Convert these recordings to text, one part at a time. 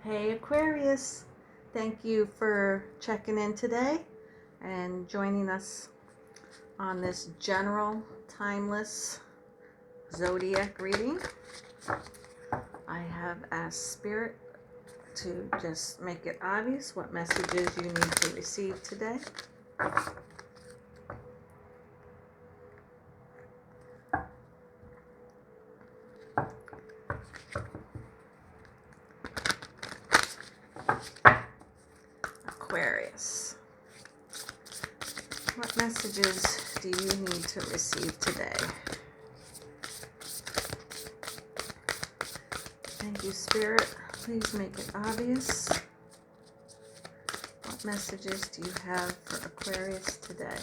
Hey Aquarius, thank you for checking in today and joining us on this general, timeless zodiac reading. I have asked Spirit to just make it obvious what messages you need to receive today. Aquarius, what messages do you need to receive today? Thank you, Spirit. Please make it obvious. What messages do you have for Aquarius today?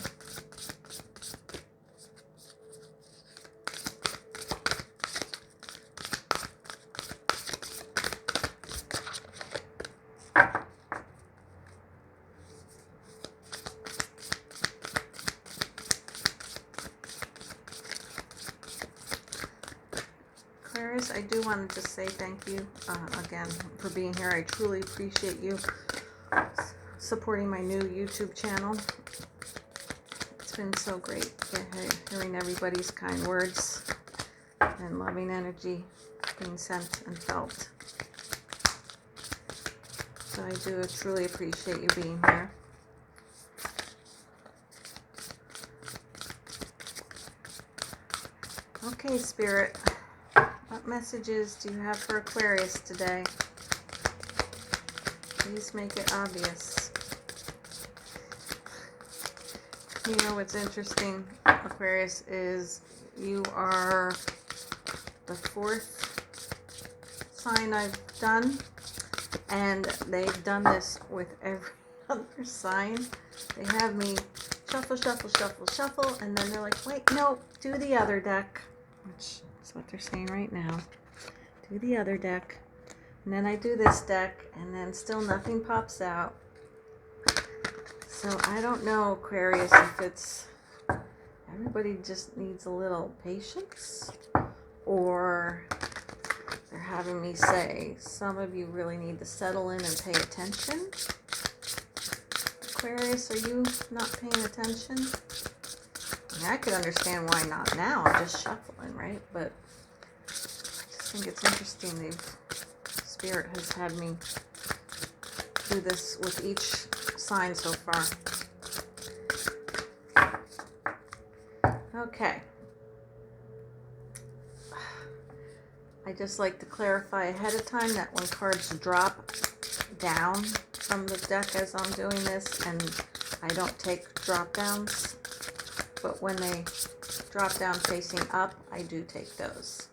Aquarius, I do want to just say thank you again for being here. I truly appreciate you supporting my new YouTube channel. It's been so great hearing everybody's kind words and loving energy being sent and felt. So I do truly appreciate you being here. Okay, Spirit. What messages do you have for Aquarius today? Please make it obvious. You know what's interesting, Aquarius, is you are the fourth sign I've done, and they've done this with every other sign. They have me shuffle, shuffle, shuffle, shuffle, and then they're like, wait, no, do the other deck, which is what they're saying right now. Do the other deck. And then I do this deck, and then still nothing pops out. So I don't know, Aquarius, if it's everybody just needs a little patience, or they're having me say some of you really need to settle in and pay attention. Aquarius, are you not paying attention? I mean, I could understand why not now. I'm just shuffling, right? But I just think it's interesting. Spirit has had me do this with each sign so far. Okay. I just like to clarify ahead of time that when cards drop down from the deck as I'm doing this, and I don't take drop downs, but when they drop down facing up, I do take those.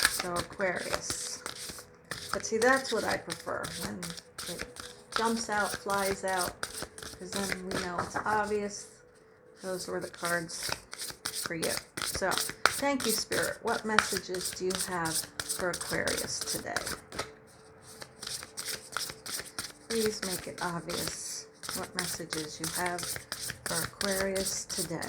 So Aquarius. But see, that's what I prefer, when it jumps out, flies out, because then we know it's obvious. Those were the cards for you. So, thank you, Spirit. What messages do you have for Aquarius today? Please make it obvious what messages you have for Aquarius today.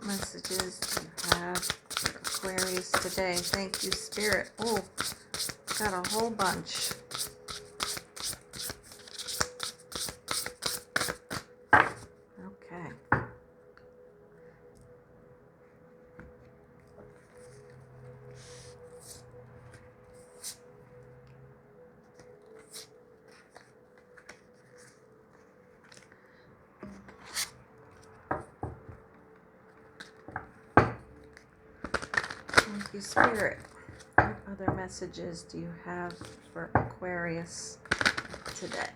Messages you have for Aquarius today. Thank you, Spirit. Oh, got a whole bunch. Okay. Thank you, Spirit. What other messages do you have for Aquarius today?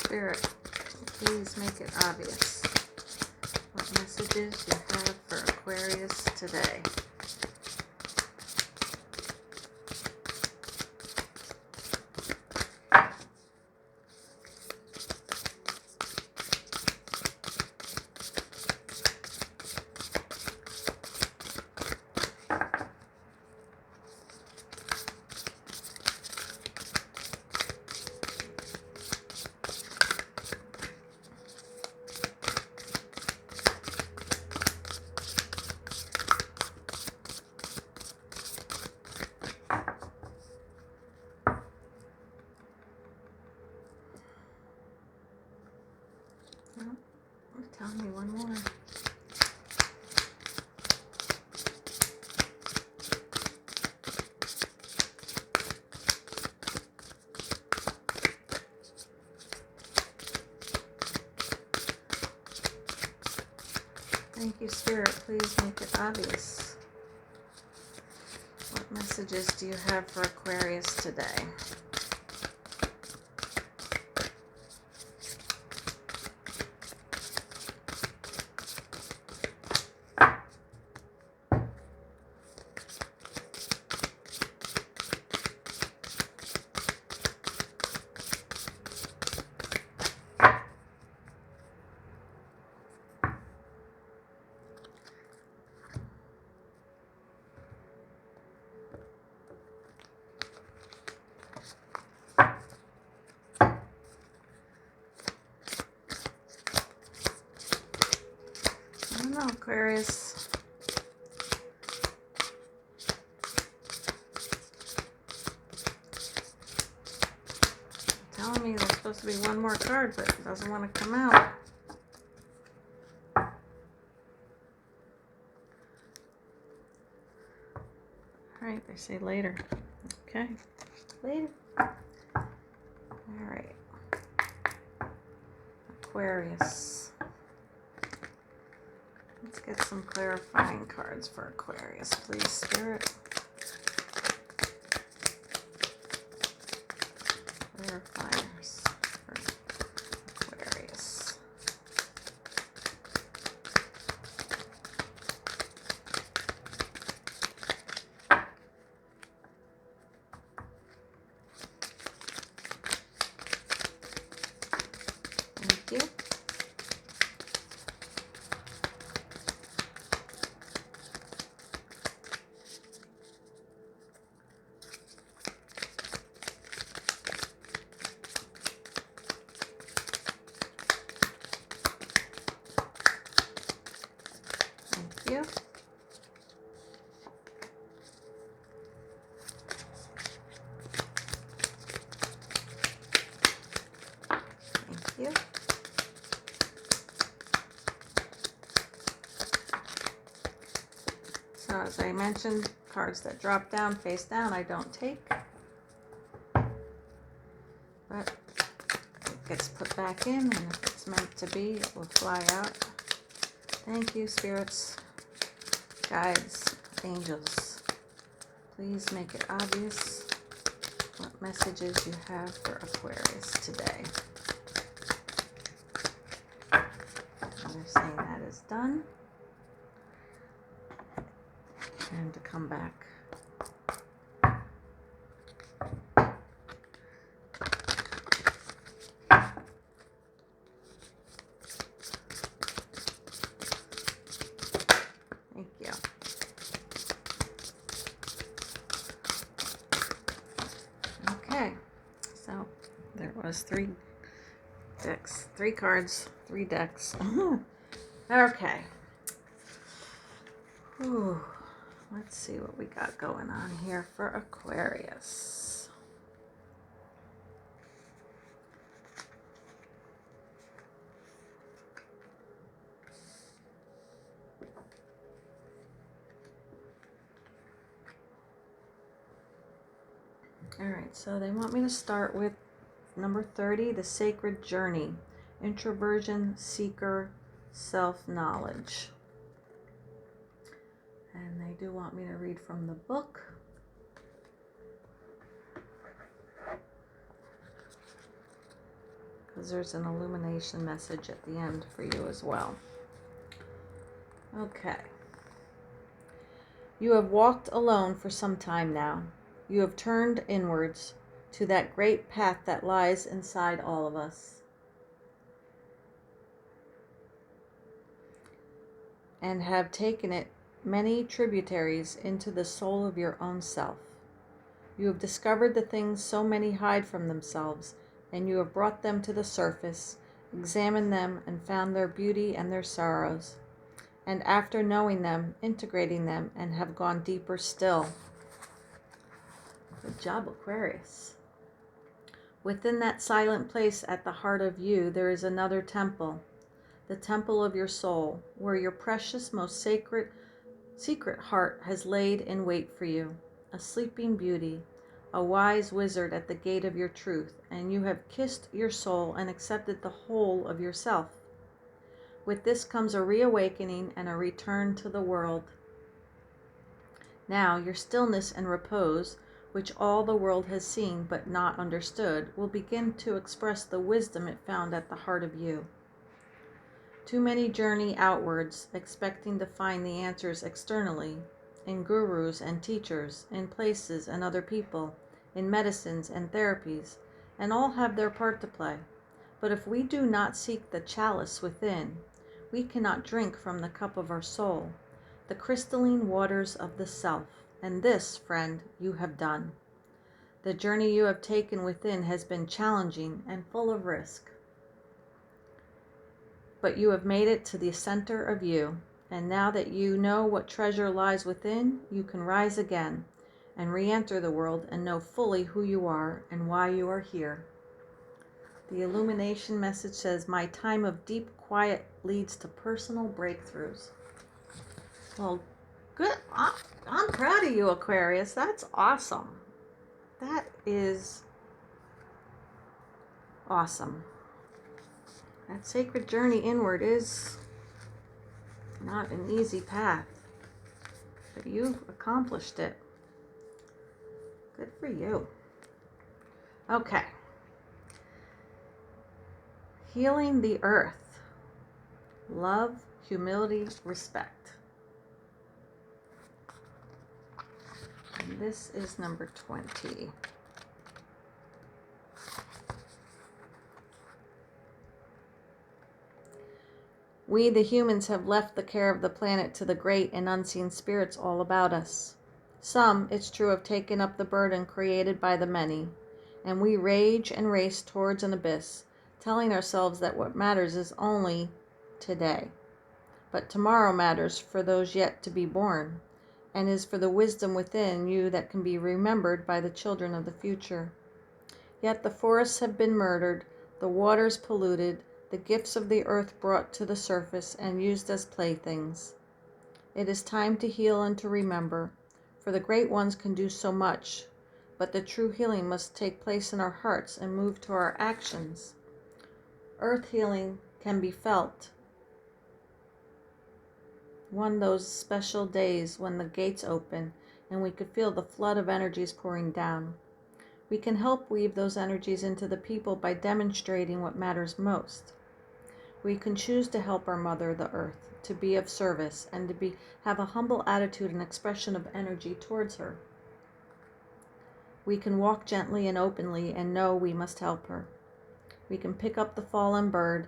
Spirit, please make it obvious what messages you have for Aquarius today. Tell me one more. Thank you, Spirit. Please make it obvious. What messages do you have for Aquarius today? I don't know, Aquarius. Telling me there's supposed to be one more card, but it doesn't want to come out. Alright, they say later. Okay. Later. Alright. Aquarius. Let's get some clarifying cards for Aquarius, please, Spirit. Clarifiers for Aquarius. Thank you. Thank you. Thank you. So as I mentioned, cards that drop down, face down, I don't take. But it gets put back in, and if it's meant to be, it will fly out. Thank you, spirits, guides, angels. Please make it obvious what messages you have for Aquarius today. And they're saying that is done. And to come back. Thank you. Okay, so there was 3 decks, 3 cards, 3 decks. Okay. Whew. Let's see what we got going on here for Aquarius. All right, so they want me to start with number 30, the sacred journey, introversion, seeker, self-knowledge. And they do want me to read from the book. because there's an illumination message at the end for you as well. Okay. You have walked alone for some time now. You have turned inwards to that great path that lies inside all of us, and have taken it many tributaries into the soul of your own self. You have discovered the things so many hide from themselves, and you have brought them to the surface, examined them, and found their beauty and their sorrows, and after knowing them, integrating them, and have gone deeper still. Good job, Aquarius. Within that silent place at the heart of you, there is another temple, the temple of your soul, where your precious, most secret heart has laid in wait for you, a sleeping beauty, a wise wizard at the gate of your truth, and you have kissed your soul and accepted the whole of yourself. With this comes a reawakening and a return to the world. Now your stillness and repose, which all the world has seen but not understood, will begin to express the wisdom it found at the heart of you. Too many journey outwards, expecting to find the answers externally, in gurus and teachers, in places and other people, in medicines and therapies, and all have their part to play. But if we do not seek the chalice within, we cannot drink from the cup of our soul, the crystalline waters of the self, and this, friend, you have done. The journey you have taken within has been challenging and full of risk. But you have made it to the center of you, and now that you know what treasure lies within, you can rise again and re-enter the world and know fully who you are and why you are here. The illumination message says, my time of deep quiet leads to personal breakthroughs. Well, good. I'm proud of you, Aquarius. That's awesome. That is awesome. That sacred journey inward is not an easy path, but you've accomplished it. Good for you. Okay. Healing the earth. Love, humility, respect. And this is number 20. We, the humans, have left the care of the planet to the great and unseen spirits all about us. Some, it's true, have taken up the burden created by the many, and we rage and race towards an abyss, telling ourselves that what matters is only today. But tomorrow matters for those yet to be born, and is for the wisdom within you that can be remembered by the children of the future. Yet the forests have been murdered, the waters polluted, the gifts of the earth brought to the surface and used as playthings. It is time to heal and to remember, for the great ones can do so much, but the true healing must take place in our hearts and move to our actions. Earth healing can be felt one those special days when the gates open and we could feel the flood of energies pouring down. We can help weave those energies into the people by demonstrating what matters most. We can choose to help our Mother, the Earth, to be of service, and to have a humble attitude and expression of energy towards her. We can walk gently and openly and know we must help her. We can pick up the fallen bird,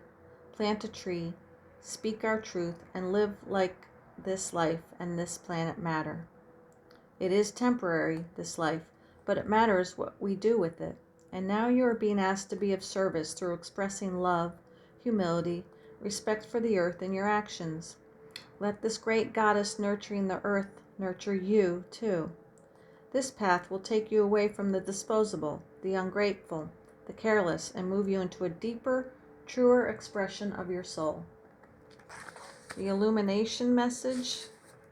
plant a tree, speak our truth, and live like this life and this planet matter. It is temporary, this life, but it matters what we do with it. And now you are being asked to be of service through expressing love, humility, respect for the earth in your actions. Let this great goddess nurturing the earth nurture you too. This path will take you away from the disposable, the ungrateful, the careless, and move you into a deeper, truer expression of your soul. The illumination message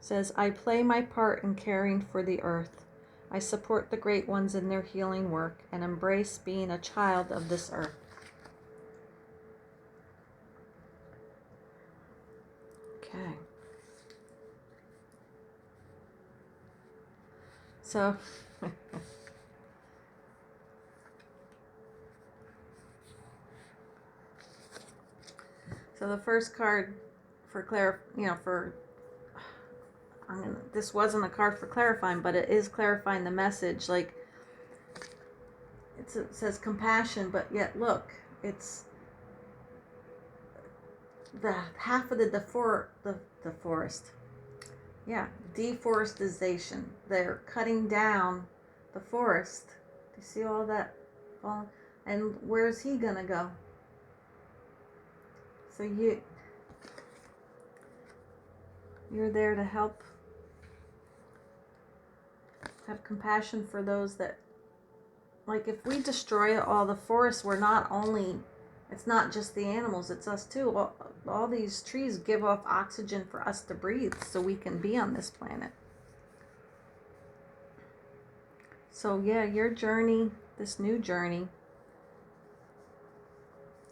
says, I play my part in caring for the earth. I support the great ones in their healing work and embrace being a child of this earth. Okay. So, So the first card for this wasn't a card for clarifying, but it is clarifying the message. Like, it says compassion, but yet look, it's the half of the forest. Yeah, deforestation. They're cutting down the forest. Do you see all that? And where's he gonna go? So you're there to help, have compassion for those that, like, if we destroy all the forests, it's not just the animals, it's us too. All these trees give off oxygen for us to breathe so we can be on this planet. So yeah, your journey, this new journey,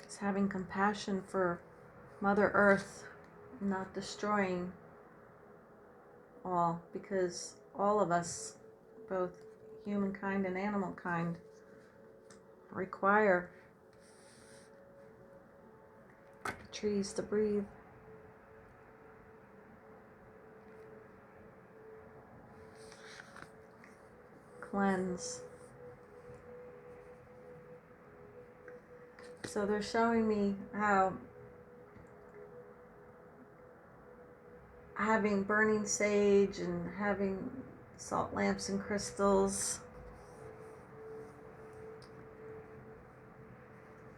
is having compassion for Mother Earth, not destroying all, because all of us, both humankind and animal kind, require the trees to breathe. Cleanse. So they're showing me how having burning sage and having salt lamps and crystals,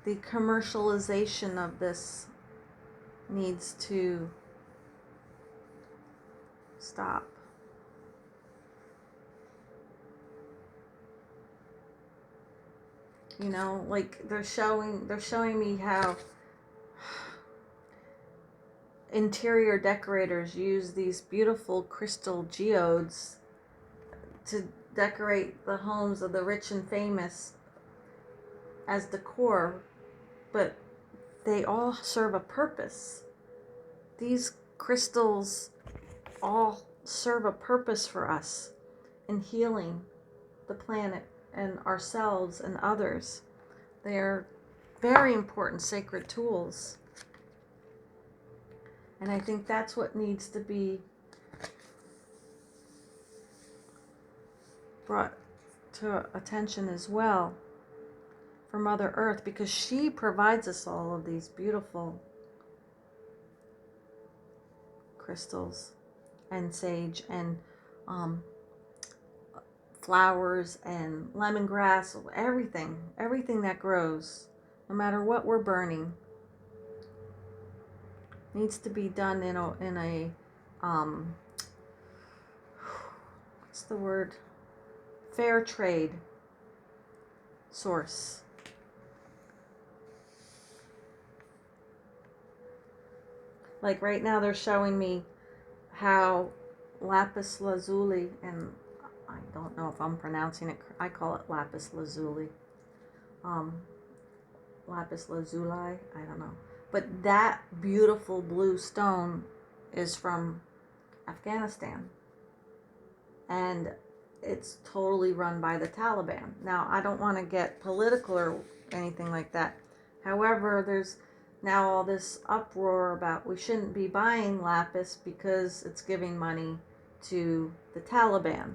the commercialization of this needs to stop. You know, like they're showing me how interior decorators use these beautiful crystal geodes to decorate the homes of the rich and famous as decor, but they all serve a purpose. These crystals all serve a purpose for us in healing the planet and ourselves and others. They are very important sacred tools. And I think that's what needs to be brought to attention as well for Mother Earth, because she provides us all of these beautiful crystals and sage and flowers and lemongrass, everything that grows, no matter what we're burning, needs to be done in a what's the word? Fair trade source. Like right now they're showing me how lapis lazuli, and I don't know if I'm pronouncing it, I call it lapis lazuli. Lapis lazuli, I don't know. But that beautiful blue stone is from Afghanistan. And it's totally run by the Taliban. Now, I don't want to get political or anything like that. However, there's now all this uproar about we shouldn't be buying lapis because it's giving money to the Taliban.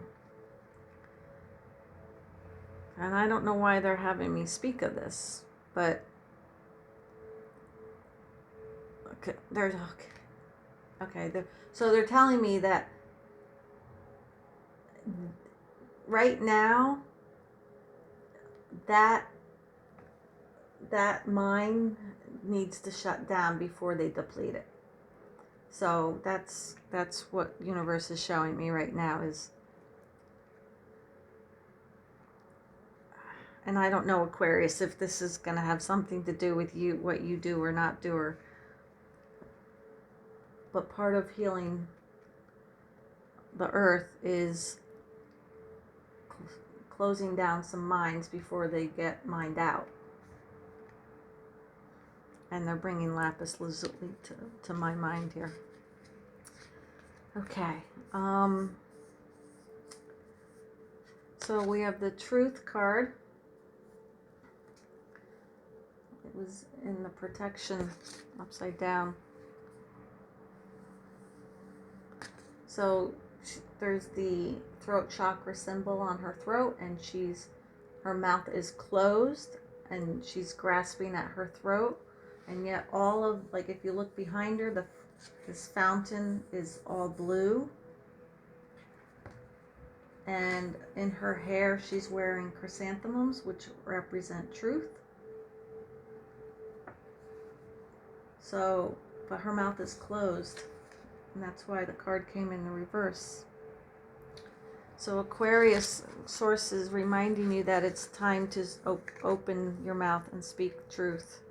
And I don't know why they're having me speak of this, but so they're telling me that right now that mine needs to shut down before they deplete it. So that's what universe is showing me right now is, and I don't know, Aquarius, if this is going to have something to do with you, what you do or not do, but part of healing the earth is closing down some mines before they get mined out. And they're bringing lapis lazuli to my mind here. Okay. So we have the Truth card. was in the protection upside down. So there's the throat chakra symbol on her throat, and her mouth is closed and she's grasping at her throat, and yet all of, like, if you look behind her, this fountain is all blue, and in her hair she's wearing chrysanthemums, which represent truth. So, but her mouth is closed, and that's why the card came in the reverse. So Aquarius source is reminding you that it's time to open your mouth and speak truth.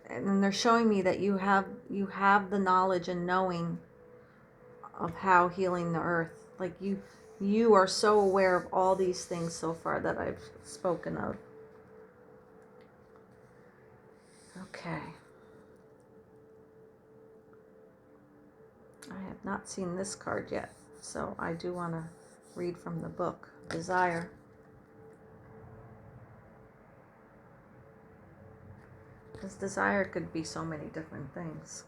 And then they're showing me that you have the knowledge and knowing of how healing the earth. Like you are so aware of all these things so far that I've spoken of. Okay. I have not seen this card yet, so I do want to read from the book, Desire. Because desire could be so many different things.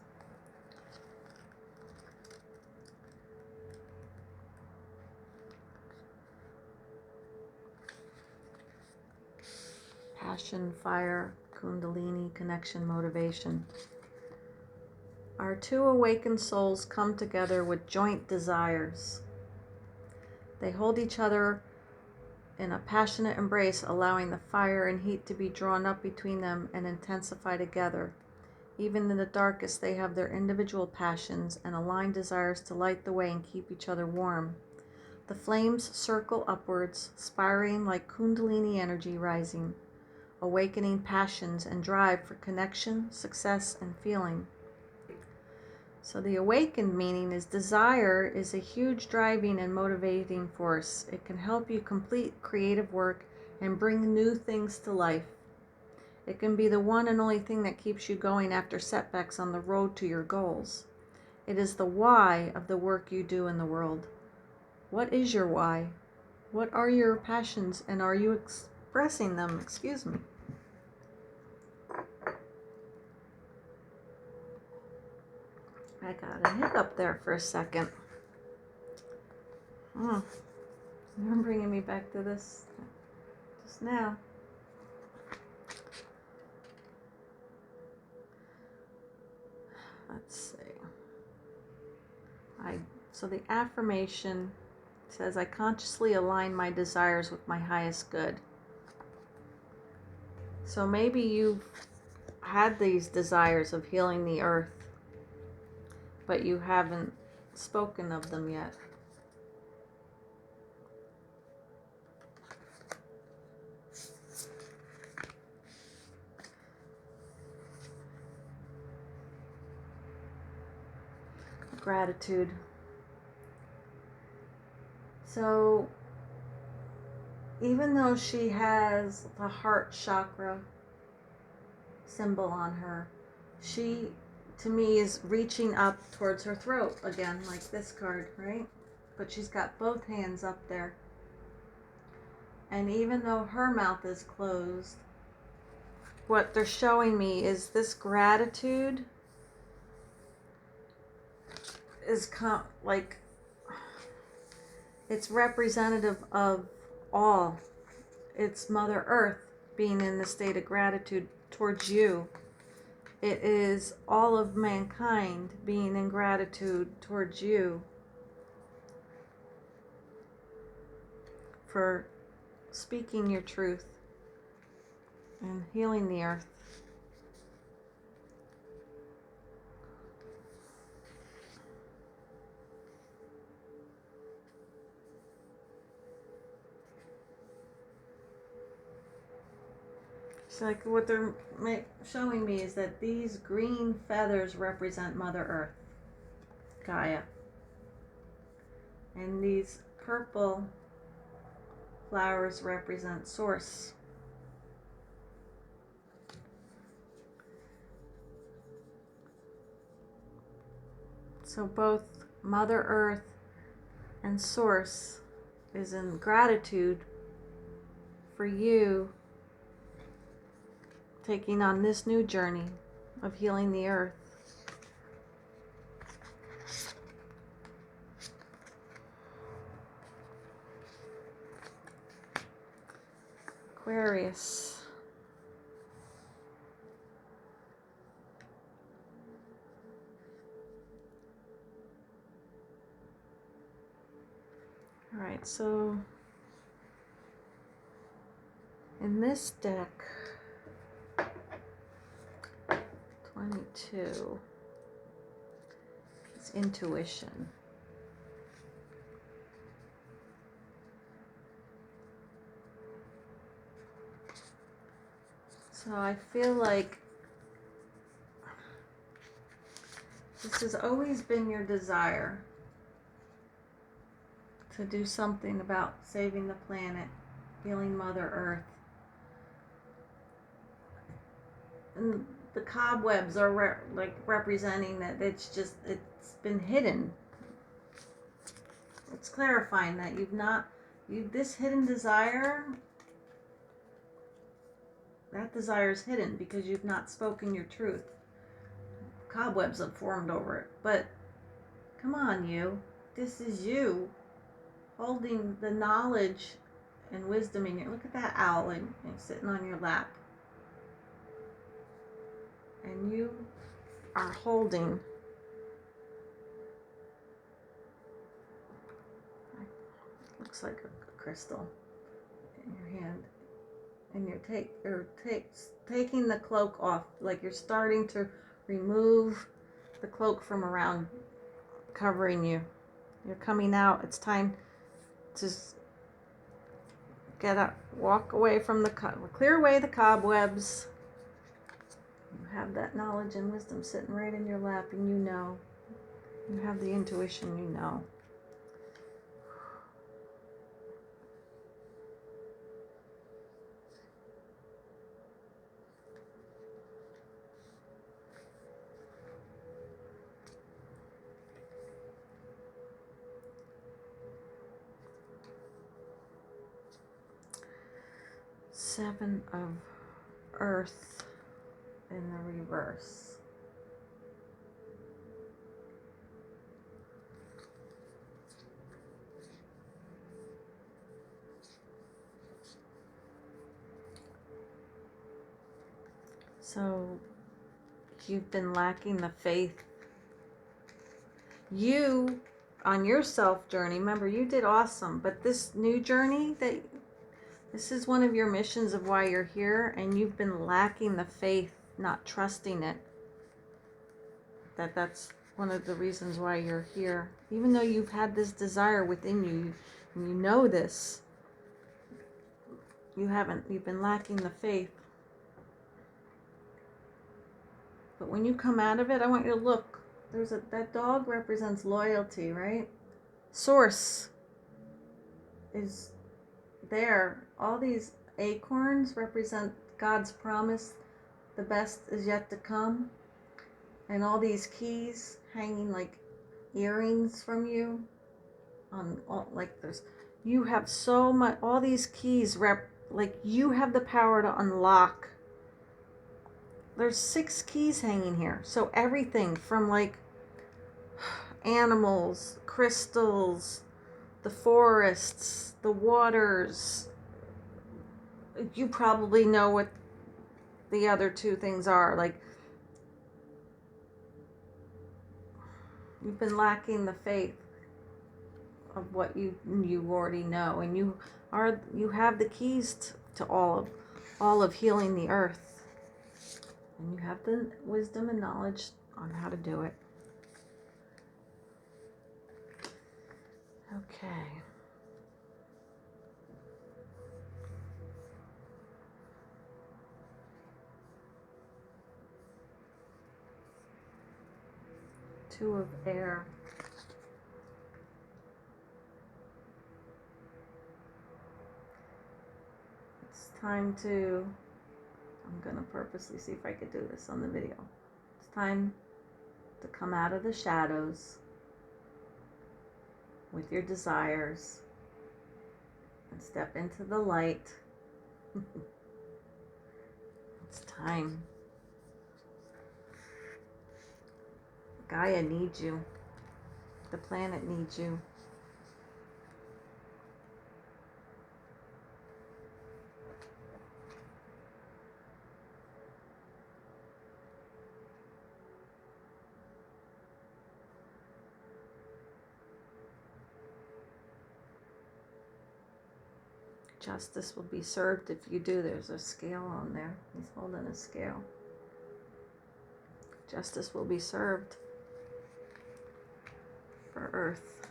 Passion, fire, kundalini, connection, motivation. Our two awakened souls come together with joint desires. They hold each other in a passionate embrace, allowing the fire and heat to be drawn up between them and intensify together. Even in the darkest, they have their individual passions and aligned desires to light the way and keep each other warm. The flames circle upwards, spiraling like kundalini energy rising, awakening passions and drive for connection, success, and feeling. So the awakened meaning is desire is a huge driving and motivating force. It can help you complete creative work and bring new things to life. It can be the one and only thing that keeps you going after setbacks on the road to your goals. It is the why of the work you do in the world. What is your why? What are your passions, and are you expressing them? Excuse me. I got a hiccup there for a second. You're bringing me back to this just now. Let's see. So the affirmation says, I consciously align my desires with my highest good. So maybe you've had these desires of healing the earth, but you haven't spoken of them yet. Gratitude. So even though she has the heart chakra symbol on her, she, to me, is reaching up towards her throat again, like this card, right? But she's got both hands up there. And even though her mouth is closed, what they're showing me is this gratitude is like, it's representative of all. It's Mother Earth being in the state of gratitude towards you. It is all of mankind being in gratitude towards you for speaking your truth and healing the earth. So like what they're showing me is that these green feathers represent Mother Earth, Gaia. And these purple flowers represent Source. So both Mother Earth and Source is in gratitude for you taking on this new journey of healing the earth. Aquarius. All right, so in this deck, 22, it's intuition. So I feel like this has always been your desire to do something about saving the planet, healing Mother Earth. And the cobwebs are representing that it's been hidden. It's clarifying that this hidden desire, that desire is hidden because you've not spoken your truth. Cobwebs have formed over it. But come on, this is you holding the knowledge and wisdom in your, look at that owl and sitting on your lap. And you are holding looks like a crystal in your hand, and you're taking the cloak off, like you're starting to remove the cloak from around covering you. You're coming out. It's time to get up, walk away from clear away the cobwebs. You have that knowledge and wisdom sitting right in your lap, and you have the intuition, 7 of Earth in the reverse. So you've been lacking the faith. You, on your self journey, remember you did awesome, but this new journey, this is one of your missions of why you're here, and you've been lacking the faith, not trusting it. That's one of the reasons why you're here. Even though you've had this desire within you, and you know this, you've been lacking the faith. But when you come out of it, I want you to look. That dog represents loyalty, right? Source is there. All these acorns represent God's promise. The best is yet to come. And all these keys hanging like earrings from you. You have so much. All these keys you have the power to unlock. There's 6 keys hanging here. So everything from animals, crystals, the forests, the waters. You probably know what the other 2 things are. You've been lacking the faith of what you already know, and you have the keys to all of healing the earth, and you have the wisdom and knowledge on how to do it. Okay. Two of air. It's time to, I'm going to purposely see if I could do this on the video. It's time to come out of the shadows with your desires and step into the light. It's time. time. Gaia needs you. The planet needs you. Justice will be served if you do. There's a scale on there. He's holding a scale. Justice will be served for Earth.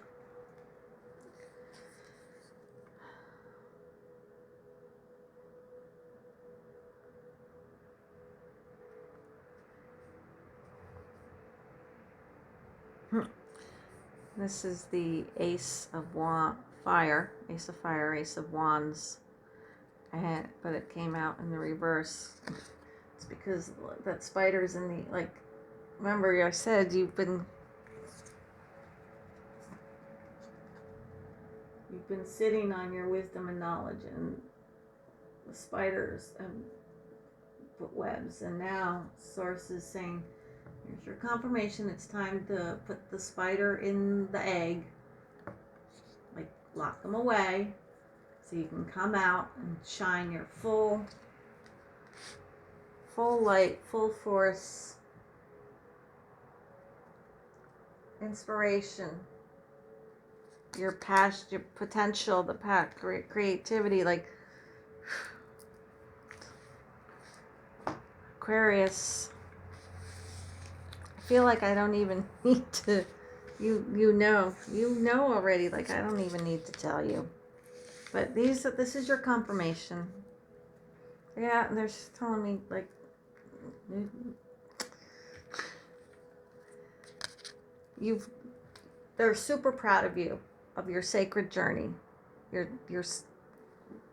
This is the Ace of Fire, Ace of Fire, Ace of Wands, but it came out in the reverse. It's because that spider's in the, like, remember I said you've been sitting on your wisdom and knowledge, and the spiders have put webs, and now Source is saying, here's your confirmation, it's time to put the spider in the egg, like lock them away, so you can come out and shine your full light, full force, inspiration, your passion, your potential, the creativity, like Aquarius. I feel like I don't even need to, you know already, like I don't even need to tell you. But this is your confirmation. Yeah, they're just telling me, like, they're super proud of you, of your sacred journey.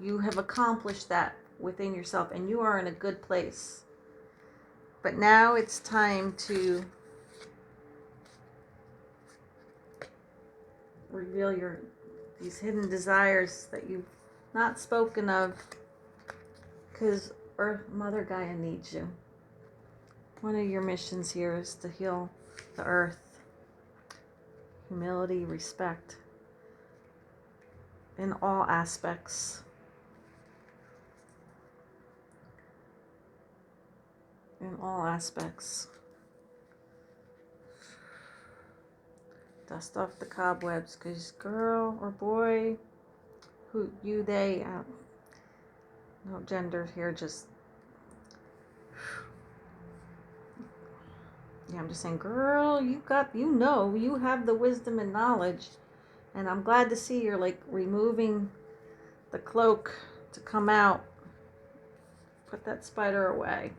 You have accomplished that within yourself, and you are in a good place. But now it's time to reveal these hidden desires that you've not spoken of, because Mother Gaia needs you. One of your missions here is to heal the earth. Humility, respect in all aspects. In all aspects. Dust off the cobwebs, because girl or boy, they, no gender here, just, yeah, I'm just saying, girl, you have the wisdom and knowledge, and I'm glad to see you're like removing the cloak to come out. Put that spider away.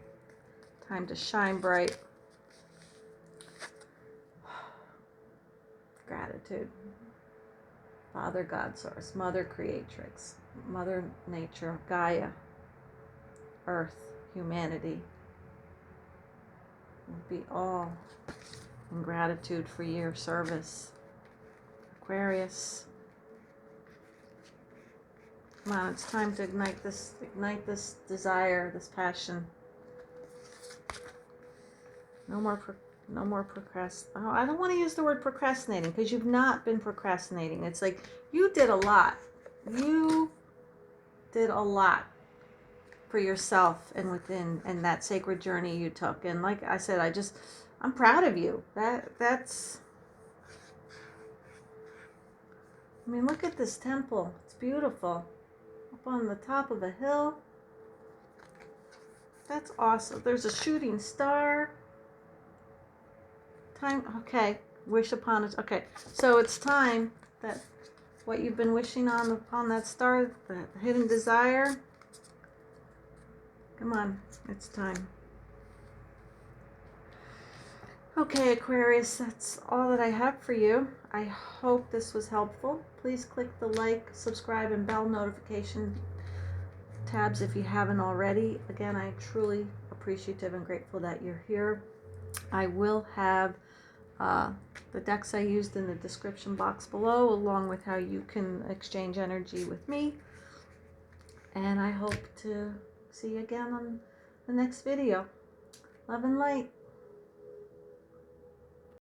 Time to shine bright. Gratitude. Father God Source, Mother Creatrix, Mother Nature, Gaia, Earth, humanity. We'll be all in gratitude for your service. Aquarius. Come on, it's time to ignite this desire, this passion. No more procrastinating. Oh, I don't want to use the word procrastinating, because you've not been procrastinating. It's like you did a lot. You did a lot for yourself and within, and that sacred journey you took. And like I said, I'm proud of you. That's. I mean, look at this temple. It's beautiful. Up on the top of a hill. That's awesome. There's a shooting star. Okay, wish upon it. Okay, so it's time that what you've been wishing upon that star, the hidden desire. Come on, it's time. Okay, Aquarius, that's all that I have for you. I hope this was helpful. Please click the like, subscribe, and bell notification tabs if you haven't already. Again, I'm truly appreciative and grateful that you're here. I will have the decks I used in the description box below, along with how you can exchange energy with me. And I hope to see you again on the next video. Love and light.